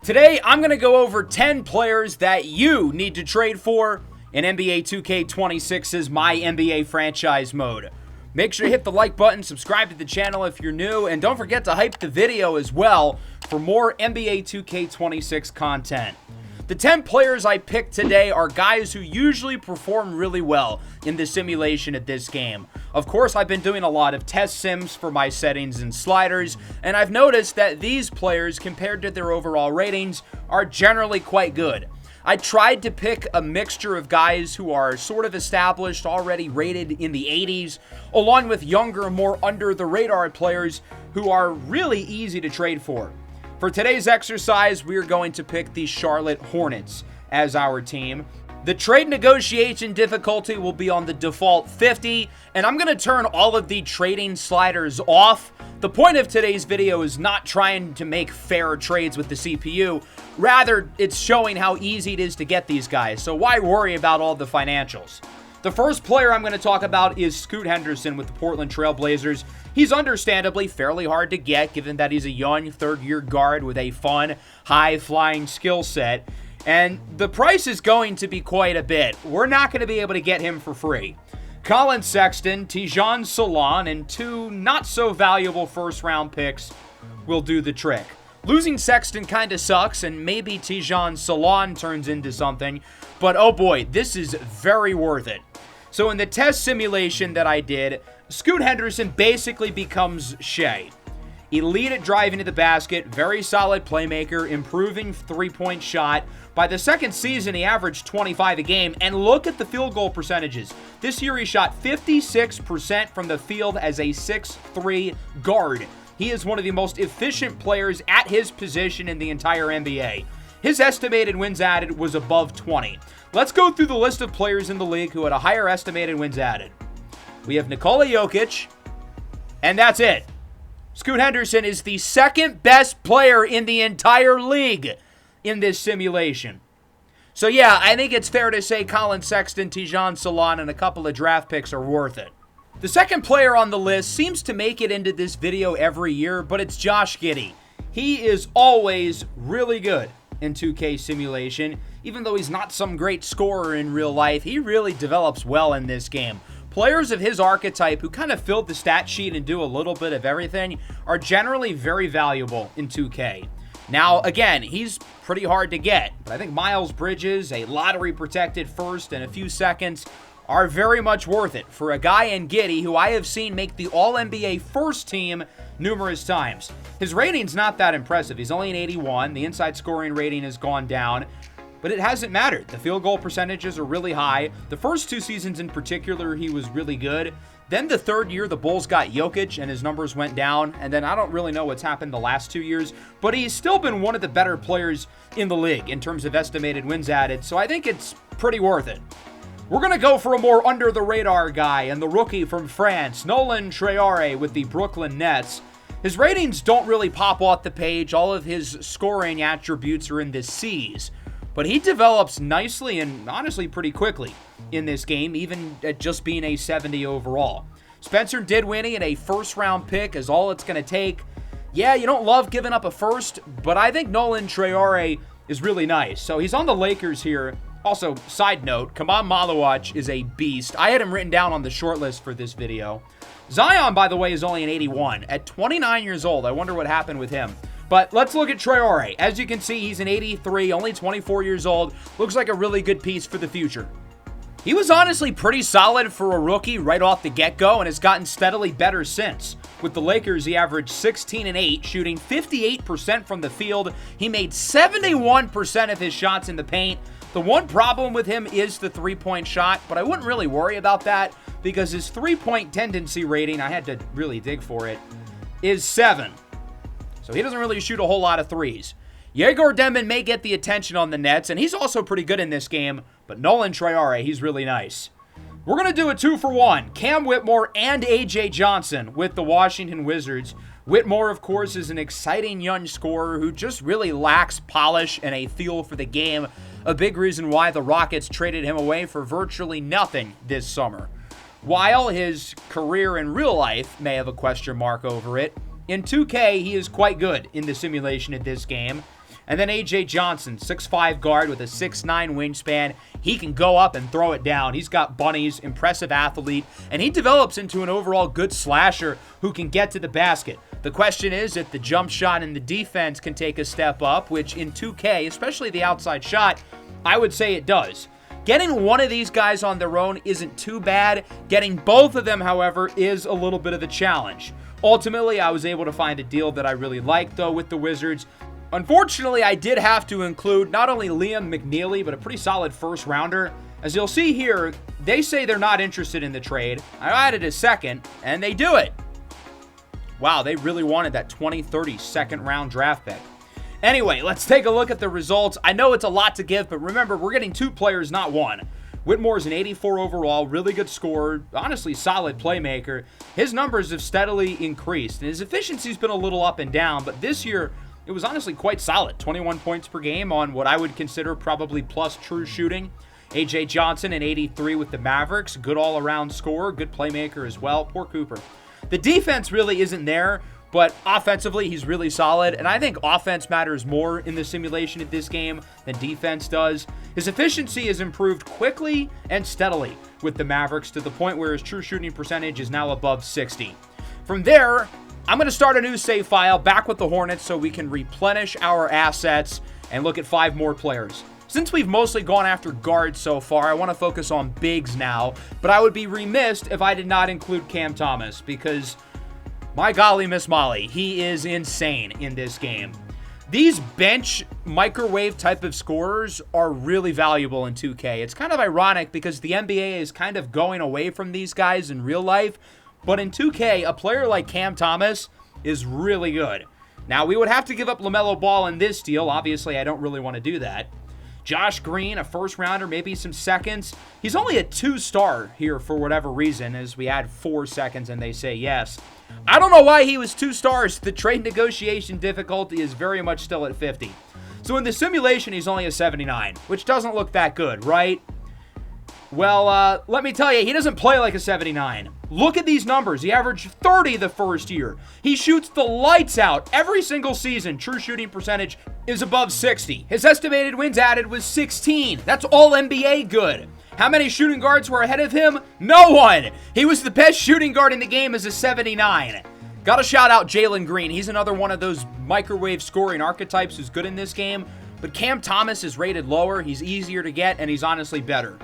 Today, I'm going to go over 10 players that you need to trade for in NBA 2K26's MyNBA Franchise Mode. Make sure to hit the like button, subscribe to the channel if you're new, and don't forget to hype the video as well for more NBA 2K26 content. The 10 players I picked today are guys who usually perform really well in the simulation at this game. Of course, I've been doing a lot of test sims for my settings and sliders, and I've noticed that these players, compared to their overall ratings, are generally quite good. I tried to pick a mixture of guys who are sort of established, already rated in the 80s, along with younger, more under-the-radar players who are really easy to trade for. For today's exercise, we are going to pick the Charlotte Hornets as our team. The trade negotiation difficulty will be on the default 50, and I'm going to turn all of the trading sliders off. The point of today's video is not trying to make fair trades with the CPU. Rather, it's showing how easy it is to get these guys, so why worry about all the financials? The first player I'm going to talk about is Scoot Henderson with the Portland Trail Blazers. He's understandably fairly hard to get, given that he's a young third-year guard with a fun, high-flying skill set. And the price is going to be quite a bit. We're not going to be able to get him for free. Collin Sexton, Tijan Solon, and two not-so-valuable first-round picks will do the trick. Losing Sexton kind of sucks, and maybe Tijan Solon turns into something, but oh boy, this is very worth it. So in the test simulation that I did, Scoot Henderson basically becomes Shea. Elite at driving to the basket, very solid playmaker, improving three-point shot. By the second season, he averaged 25 a game, and look at the field goal percentages. This year, he shot 56% from the field as a 6'3" guard. He is one of the most efficient players at his position in the entire NBA. His estimated wins added was above 20. Let's go through the list of players in the league who had a higher estimated wins added. We have Nikola Jokic, and that's it. Scoot Henderson is the second best player in the entire league in this simulation. So yeah, I think it's fair to say Collin Sexton, Tijan Solon, and a couple of draft picks are worth it. The second player on the list seems to make it into this video every year, but it's Josh Giddey. He is always really good in 2K simulation. Even though he's not some great scorer in real life, he really develops well in this game. Players of his archetype who kind of fill the stat sheet and do a little bit of everything are generally very valuable in 2K. Now, again, he's pretty hard to get, but I think Miles Bridges, a lottery-protected first and a few seconds, are very much worth it for a guy in Giddey who I have seen make the All-NBA first team numerous times. His rating's not that impressive. He's only an 81. The inside scoring rating has gone down, but it hasn't mattered. The field goal percentages are really high. The first two seasons in particular, he was really good. Then the third year, the Bulls got Jokic and his numbers went down. And then I don't really know what's happened the last 2 years, but he's still been one of the better players in the league in terms of estimated wins added. So I think it's pretty worth it. We're going to go for a more under-the-radar guy and the rookie from France, Nolan Traore with the Brooklyn Nets. His ratings don't really pop off the page. All of his scoring attributes are in the C's. But he develops nicely and honestly pretty quickly in this game, even at just being a 70 overall. Spencer Dinwiddie and a first-round pick is all it's going to take. Yeah, you don't love giving up a first, but I think Nolan Traore is really nice. So he's on the Lakers here. Also, side note, Kaman Malawach is a beast. I had him written down on the shortlist for this video. Zion, by the way, is only an 81. At 29 years old, I wonder what happened with him. But let's look at Traore. As you can see, he's an 83, only 24 years old. Looks like a really good piece for the future. He was honestly pretty solid for a rookie right off the get-go and has gotten steadily better since. With the Lakers, he averaged 16 and 8, shooting 58% from the field. He made 71% of his shots in the paint. The one problem with him is the three-point shot, but I wouldn't really worry about that because his three-point tendency rating, I had to really dig for it, is 7. So he doesn't really shoot a whole lot of threes. Yegor Demon may get the attention on the Nets, and he's also pretty good in this game, but Nolan Traore, he's really nice. We're going to do a 2-for-1. Cam Whitmore and A.J. Johnson with the Washington Wizards. Whitmore, of course, is an exciting young scorer who just really lacks polish and a feel for the game. A big reason why the Rockets traded him away for virtually nothing this summer. While his career in real life may have a question mark over it, in 2K, he is quite good in the simulation of this game. And then A.J. Johnson, 6'5 guard with a 6'9 wingspan. He can go up and throw it down. He's got bunnies, impressive athlete, and he develops into an overall good slasher who can get to the basket. The question is if the jump shot and the defense can take a step up, which in 2K, especially the outside shot, I would say it does. Getting one of these guys on their own isn't too bad. Getting both of them, however, is a little bit of a challenge. Ultimately, I was able to find a deal that I really liked, though, with the Wizards. Unfortunately, I did have to include not only Liam McNeely, but a pretty solid first-rounder. As you'll see here, they say they're not interested in the trade. I added a second, and they do it. Wow, they really wanted that 2030 second-round draft pick. Anyway, let's take a look at the results. I know it's a lot to give, but remember, we're getting 2 players, not 1. Whitmore's an 84 overall, really good scorer, honestly solid playmaker. His numbers have steadily increased, and his efficiency's been a little up and down, but this year, it was honestly quite solid. 21 points per game on what I would consider probably plus true shooting. A.J. Johnson, an 83 with the Mavericks, good all-around scorer, good playmaker as well. Poor Cooper. The defense really isn't there, but offensively, he's really solid, and I think offense matters more in the simulation of this game than defense does. His efficiency has improved quickly and steadily with the Mavericks to the point where his true shooting percentage is now above 60. From there, I'm going to start a new save file back with the Hornets so we can replenish our assets and look at 5 more players. Since we've mostly gone after guards so far, I want to focus on bigs now, but I would be remiss if I did not include Cam Thomas because my golly, Miss Molly, he is insane in this game. These bench microwave type of scorers are really valuable in 2K. It's kind of ironic because the NBA is kind of going away from these guys in real life, but in 2K, a player like Cam Thomas is really good. Now, we would have to give up LaMelo Ball in this deal. Obviously, I don't really want to do that. Josh Green, a first-rounder, maybe some seconds. He's only a 2-star here for whatever reason, as we add 4 seconds and they say yes. I don't know why he was 2 stars. The trade negotiation difficulty is very much still at 50. So in the simulation, he's only a 79, which doesn't look that good, right? Well, let me tell you, he doesn't play like a 79. Look at these numbers. He averaged 30 the first year. He shoots the lights out every single season. True shooting percentage is above 60. His estimated wins added was 16. That's all NBA good. How many shooting guards were ahead of him? No one. He was the best shooting guard in the game as a 79. Gotta shout out Jalen Green. He's another one of those microwave scoring archetypes who's good in this game. But Cam Thomas is rated lower. He's easier to get, and he's honestly better.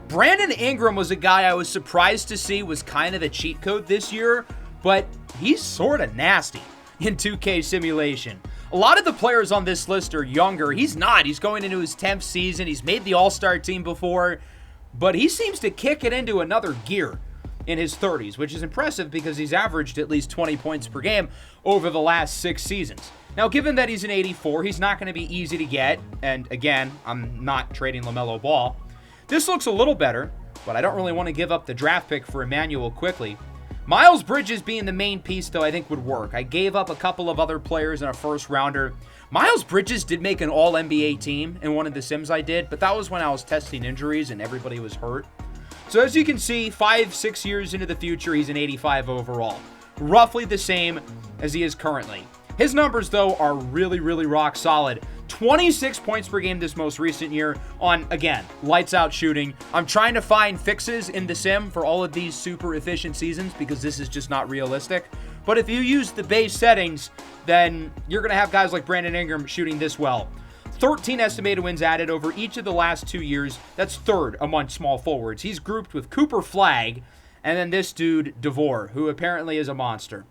Brandon Ingram was a guy I was surprised to see was kind of a cheat code this year, but he's sort of nasty in 2K simulation. A lot of the players on this list are younger. He's not. He's going into his 10th season. He's made the All-Star team before, but he seems to kick it into another gear in his 30s, which is impressive because he's averaged at least 20 points per game over the last 6 seasons. Now, given that he's an 84, he's not going to be easy to get, and again, I'm not trading LaMelo Ball. This looks a little better, but I don't really want to give up the draft pick for Emmanuel quickly. Miles Bridges being the main piece, though, I think would work. I gave up a couple of other players in a first-rounder. Miles Bridges did make an All-NBA team in one of the sims I did, but that was when I was testing injuries and everybody was hurt. So as you can see, 5-6 years into the future, he's an 85 overall. Roughly the same as he is currently. His numbers, though, are really, really rock solid. 26 points per game this most recent year on, again, lights out shooting. I'm trying to find fixes in the sim for all of these super efficient seasons because this is just not realistic. But if you use the base settings, then you're going to have guys like Brandon Ingram shooting this well. 13 estimated wins added over each of the last 2 years. That's third among small forwards. He's grouped with Cooper Flagg and then this dude, DeVore, who apparently is a monster.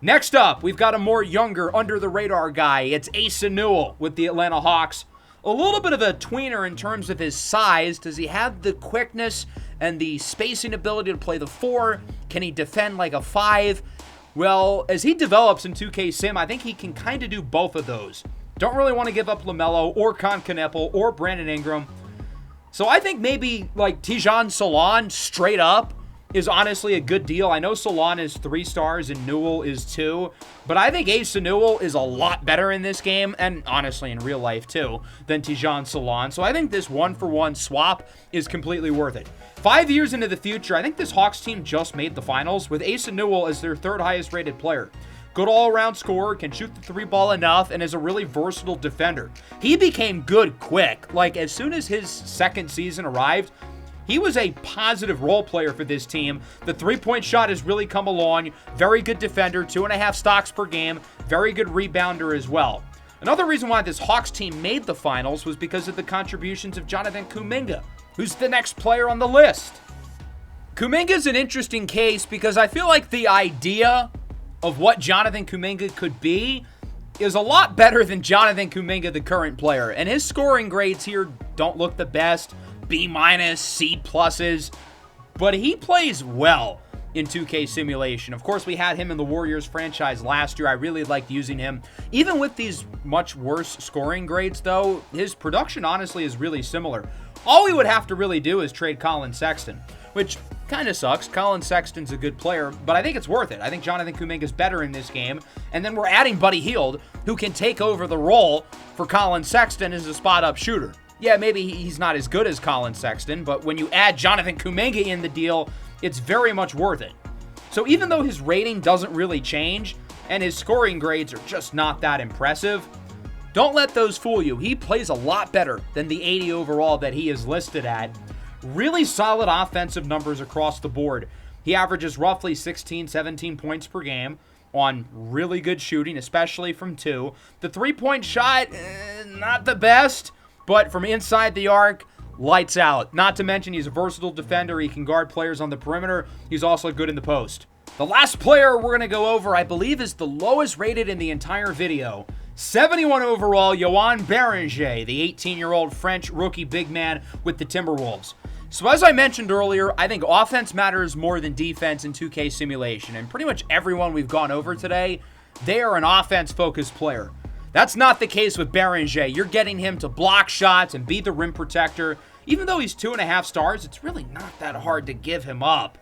Next up, we've got a more younger, under-the-radar guy. It's Ace Newell with the Atlanta Hawks. A little bit of a tweener in terms of his size. Does he have the quickness and the spacing ability to play the 4? Can he defend like a 5? Well, as he develops in 2K Sim, I think he can kind of do both of those. Don't really want to give up LaMelo or Kneppel or Brandon Ingram. So I think maybe like Tijan Solon straight up is honestly a good deal. I know Solon is 3 stars and Newell is 2, but I think Ace Newell is a lot better in this game, and honestly in real life too, than Tijan Solon. So I think this 1-for-1 swap is completely worth it. 5 years into the future, I think this Hawks team just made the finals with Ace Newell as their 3rd highest rated player. good all-around scorer, can shoot the three ball enough, and is a really versatile defender. He became good quick. Like, as soon as his second season arrived, he was a positive role player for this team. The three-point shot has really come along. Very good defender, 2.5 stocks per game. Very good rebounder as well. Another reason why this Hawks team made the finals was because of the contributions of Jonathan Kuminga, who's the next player on the list. Kuminga's an interesting case because I feel like the idea of what Jonathan Kuminga could be is a lot better than Jonathan Kuminga, the current player. And his scoring grades here don't look the best. B-, C pluses. But he plays well in 2K simulation. Of course, we had him in the Warriors franchise last year. I really liked using him. Even with these much worse scoring grades, though, his production honestly is really similar. All we would have to really do is trade Colin Sexton, which kind of sucks. Colin Sexton's a good player, but I think it's worth it. I think Jonathan Kuminga is better in this game. And then we're adding Buddy Hield, who can take over the role for Colin Sexton as a spot-up shooter. Yeah, maybe he's not as good as Colin Sexton, but when you add Jonathan Kuminga in the deal, it's very much worth it. So even though his rating doesn't really change, and his scoring grades are just not that impressive, don't let those fool you. He plays a lot better than the 80 overall that he is listed at. Really solid offensive numbers across the board. He averages roughly 16, 17 points per game on really good shooting, especially from two. The three-point shot, not the best, but from inside the arc, lights out. Not to mention he's a versatile defender. He can guard players on the perimeter. He's also good in the post. The last player we're going to go over, I believe, is the lowest rated in the entire video. 71 overall, Joan Beringer, the 18-year-old French rookie big man with the Timberwolves. So as I mentioned earlier, I think offense matters more than defense in 2K simulation. And pretty much everyone we've gone over today, they are an offense-focused player. That's not the case with Beringer. You're getting him to block shots and be the rim protector. Even though he's 2.5 stars, it's really not that hard to give him up.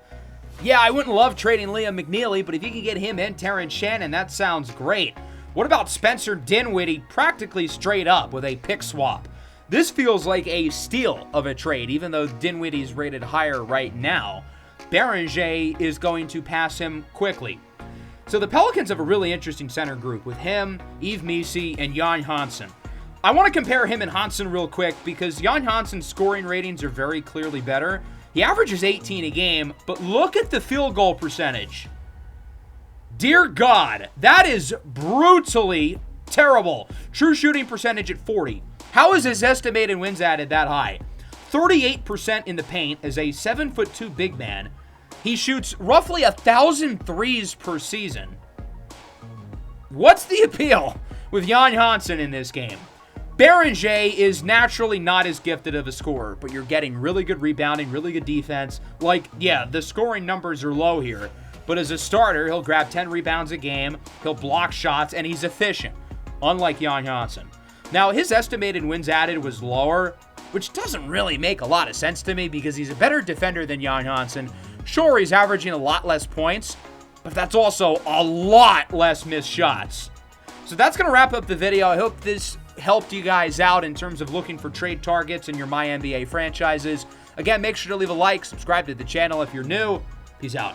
Yeah, I wouldn't love trading Liam McNeely, but if you can get him and Terrence Shannon, that sounds great. What about Spencer Dinwiddie practically straight up with a pick swap? This feels like a steal of a trade, even though Dinwiddie's rated higher right now. Beringer is going to pass him quickly. So the Pelicans have a really interesting center group with him, Yves Missi, and Jan Hansen. I want to compare him and Hansen real quick because Jan Hansen's scoring ratings are very clearly better. He averages 18 a game, but look at the field goal percentage. Dear God, that is brutally terrible. True shooting percentage at 40. How is his estimated wins added that high? 38% in the paint as a 7'2" big man. He shoots roughly 1,000 threes per season. What's the appeal with Jan Hansen in this game? Beringer is naturally not as gifted of a scorer, but you're getting really good rebounding, really good defense. Like, yeah, the scoring numbers are low here, but as a starter, he'll grab 10 rebounds a game, he'll block shots, and he's efficient, unlike Jan Hansen. Now, his estimated wins added was lower, which doesn't really make a lot of sense to me because he's a better defender than Jan Hansen. Sure, he's averaging a lot less points, but that's also a lot less missed shots. So that's going to wrap up the video. I hope this helped you guys out in terms of looking for trade targets in your MyNBA franchises. Again, make sure to leave a like, subscribe to the channel if you're new. Peace out.